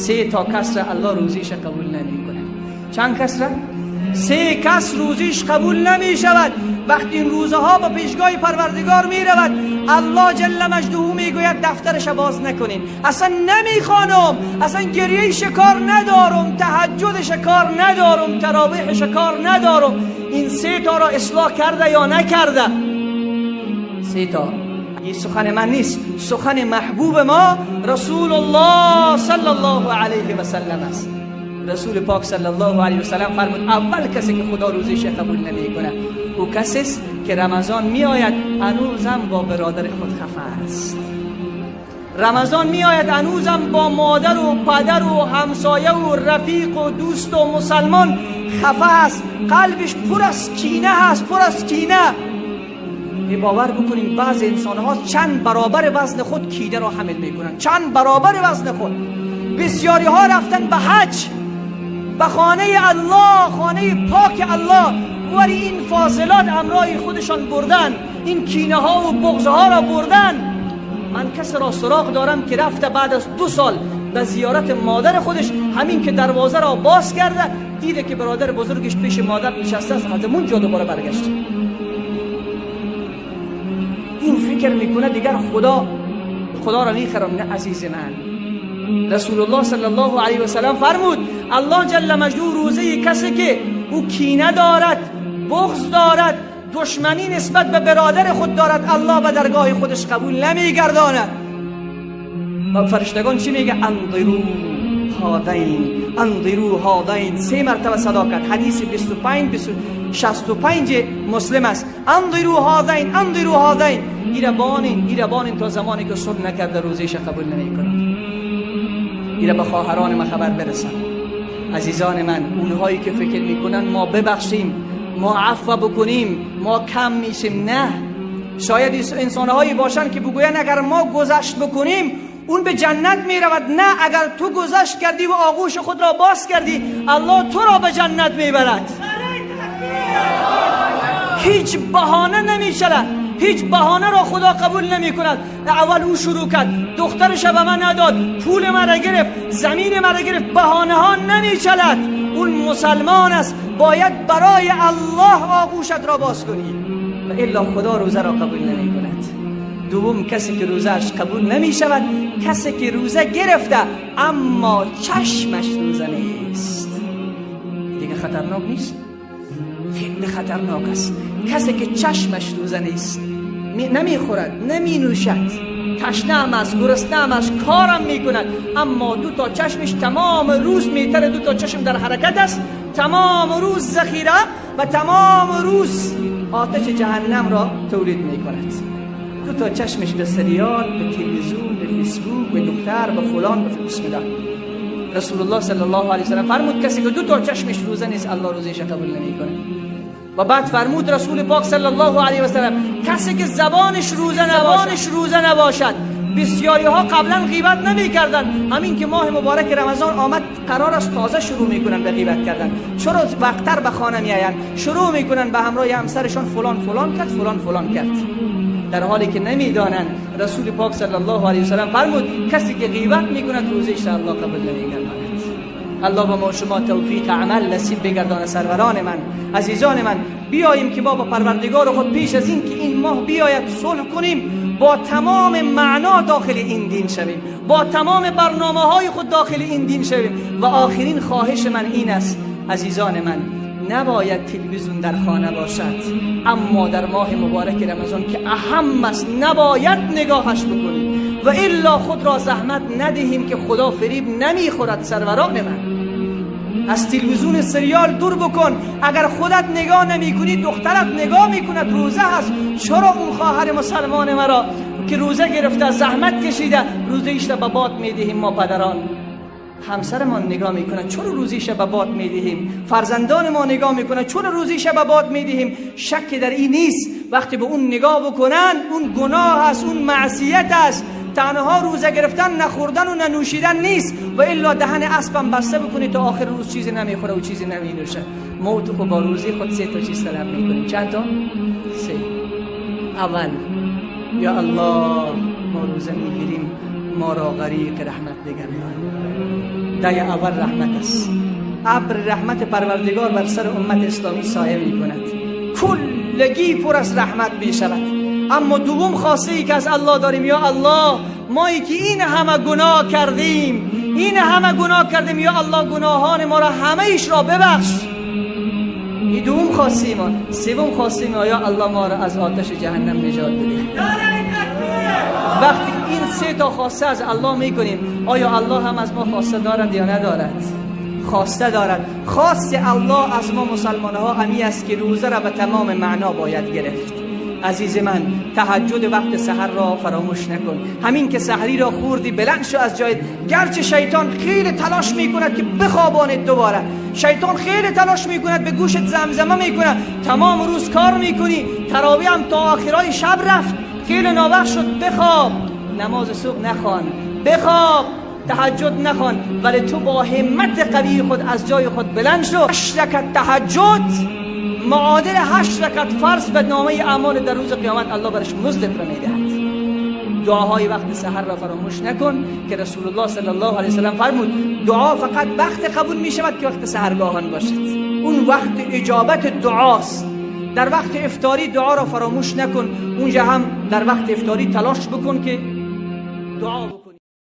3 تا کس را الله روزیش قبول نمی کنه. چند کس را؟ 3 کس روزیش قبول نمی شود. وقتی این روزها به پیشگاه پروردگار می رود، الله جل مجدوه می گوید دفترش باز نکنین، اصلا نمی خوانم، اصلا گریهش کار ندارم، تهجدش کار ندارم، تراویحش کار ندارم. این 3 تا را اصلاح کرده یا نکرده؟ 3 تا. این سخن من نیست، سخن محبوب ما رسول الله صلی الله علیه و سلم است. رسول پاک صلی الله علیه و سلم فرمود اول کسی که خدا روزیش قبول نمیکنه او کسی است که رمضان می آید هنوزم با برادر خود خفه است. رمضان می آید هنوزم با مادر و پدر و همسایه و رفیق و دوست و مسلمان خفه است، قلبش پر از کینه هست، پر از کینه. باور بکنید بعض انسان ها چند برابر وزن خود کینه را حمل میکنن، چند برابر وزن خود. بسیاری ها رفتن به حج، به خانه الله، خانه پاک الله، ولی این فاصلات همراه خودشان بردن، این کینه ها و بغض ها را بردن. من کسی را سراغ دارم که رفته بعد از 2 سال به زیارت مادر خودش، همین که دروازه را باز کرده دیده که برادر بزرگش پیش مادر نشسته است، از اونجا دوباره برگشت. این فکر میکنه دیگر خدا را میخرم. نه عزیز من، رسول الله صلی الله علیه و سلم فرمود الله جل مجدوه روزه کسی که او کینه دارد، بغض دارد، دشمنی نسبت به برادر خود دارد، الله به درگاه خودش قبول نمیگرداند. و فرشتگان چی میگه؟ انظروا هذین، انظروا هذین. 3 مرتبه صدا کرد. حدیث 65 مسلم است. انظروا هذین، انظروا هذین. ایره بانین تا زمانی که صبر نکرده روزیش قبول نمیکنه. ایره به خواهران ما خبر برسن. عزیزان من، اونهایی که فکر میکنن ما ببخشیم، ما عفو بکنیم، ما کم میشیم، نه. شاید انسانهایی باشن که بگوین اگر ما گذشت بکنیم اون به جنت میرود. نه، اگر تو گذشت کردی و آغوش خود را باز کردی الله تو را به جنت میبرد. هیچ بهانه نمیشود، هیچ بهانه را خدا قبول نمی کند. اول او شروع کرد، دخترش به من نداد، پول من را گرفت، زمین من را گرفت. بهانه ها نمی چلد. اون مسلمان است، باید برای الله آغوشت را باز کنی و الا خدا روزه را قبول نمی کند. دوم، کسی که روزهش قبول نمی شود کسی که روزه گرفته اما چشمش روزه نیست. دیگه خطرناک نیست؟ خیلی خطرناک است. کسی که چشمش روزه نیست، نمیخورد، نمی نوشد، تشنه هم است، گرسنه هم است، کارم میکند، اما 2 تا چشمش تمام روز میتره، 2 تا چشم در حرکت است، تمام روز ذخیره و تمام روز آتش جهنم را تولید میکند. 2 تا چشمش به سریال، به تلویزیون، به فیسبوک، به دختر، به فلان، به بسم الله. رسول الله صلی الله علیه و سلم فرمود کسی که 2 تا چشمش روزه نیست الله روزیش قبول نمیکنه. و بعد فرمود رسول پاک صلی الله علیه و سلم کسی که زبانش روزه نباشد. بسیاری ها قبلا غیبت نمی کردن، همین که ماه مبارک رمضان آمد قرار است تازه شروع میکنن به غیبت کردن. چرا وقتر به خانه میآیند، شروع میکنن به همراه همسرشان فلان کرد، فلان کرد، در حالی که نمیدانند. رسول پاک صلی الله علیه و سلم فرمود کسی که غیبت میکند روزش الله قبول نمیگرداند. الله به ما شما توفیق عمل نصیب بگردانه. سروران من، عزیزان من، بیاییم که با پروردگار خود پیش از این که این ماه بیاید صلح کنیم، با تمام معنا داخل این دین شویم، با تمام برنامه‌های خود داخل این دین شویم. و آخرین خواهش من این است عزیزان من، نباید تلویزیون در خانه باشد، اما در ماه مبارک رمضان که اهم است نباید نگاهش بکنیم و الا خود را زحمت ندهیم که خدا فریب نمیخورد. سروران من، از تلویزیون سریال دور بکن. اگر خودت نگاه نمی کنی دخترت نگاه میکند، روزه هست. چرا اون خواهر مسلمان مرا که روزه گرفته زحمت کشیده روزه‌اش را به باد میدهیم؟ ما پدران همسرمان نگاه میکنه چرا روزیش به باد میدهیم؟ فرزندان ما نگاه میکنه چرا روزیش به باد میدهیم؟ شک در این نیست وقتی به اون نگاه بکنن اون گناه است، اون معصیت است. تنها روزه گرفتن نخوردن و ننوشیدن نیست، و الا دهن اسبم بسته بکنی تا آخر روز چیزی نمیخوره و چیزی نمینوشه. موت خود با روزی خود 3 تا چیز طلب میکنیم. چند تا؟ 3. اول، یا الله ما روزه میگیریم، ما را غریق رحمت بگردان. دای اول رحمت است. ابر رحمت پروردگار بر سر امت اسلامی سایه می کند، کلگی پر از رحمت می شود. اما دوم خواسته ای که از الله داریم، یا الله مایی که این همه گناه کردیم یا الله گناهان ما را همه ایش را ببخش. این دوم خواسته ما. سوم خواسته ما، یا الله ما را از آتش جهنم نجات بده. وقتی این سه تا خواسته از الله میکنیم، آیا الله هم از ما خواسته دارد یا ندارد؟ خواسته دارد. خواست الله از ما مسلمان ها همی است که روزه را به تمام معنا باید گرفت. عزیز من، تهجد وقت سحر را فراموش نکن. همین که سحری را خوردی بلند شو از جایت. گرچه شیطان خیلی تلاش میکند که بخوابانت دوباره، شیطان خیلی تلاش میکند به گوشت زمزمه میکند، تمام روز کار میکنی، تراویح هم تا آخرای شب رفت، خیلی ناوقت شد، بخواب، نماز صبح نخوان، بخواب، تهجد نخوان، ولی تو با همت قوی خود از جای خود بلند شو. 8 رکعت تهجد معادل 8 رکعت فرض به نامه اعمال در روز قیامت الله برش مزد را میدهد. دعاهای وقت سحر را فراموش نکن که رسول الله صلی الله علیه وسلم فرمود دعا فقط وقت قبول می شود که وقت سحرگاهان باشد. اون وقت اجابت دعاست. در وقت افطاری دعا را فراموش نکن. اونجا هم در وقت افطاری تلاش بکن که دعا بکن.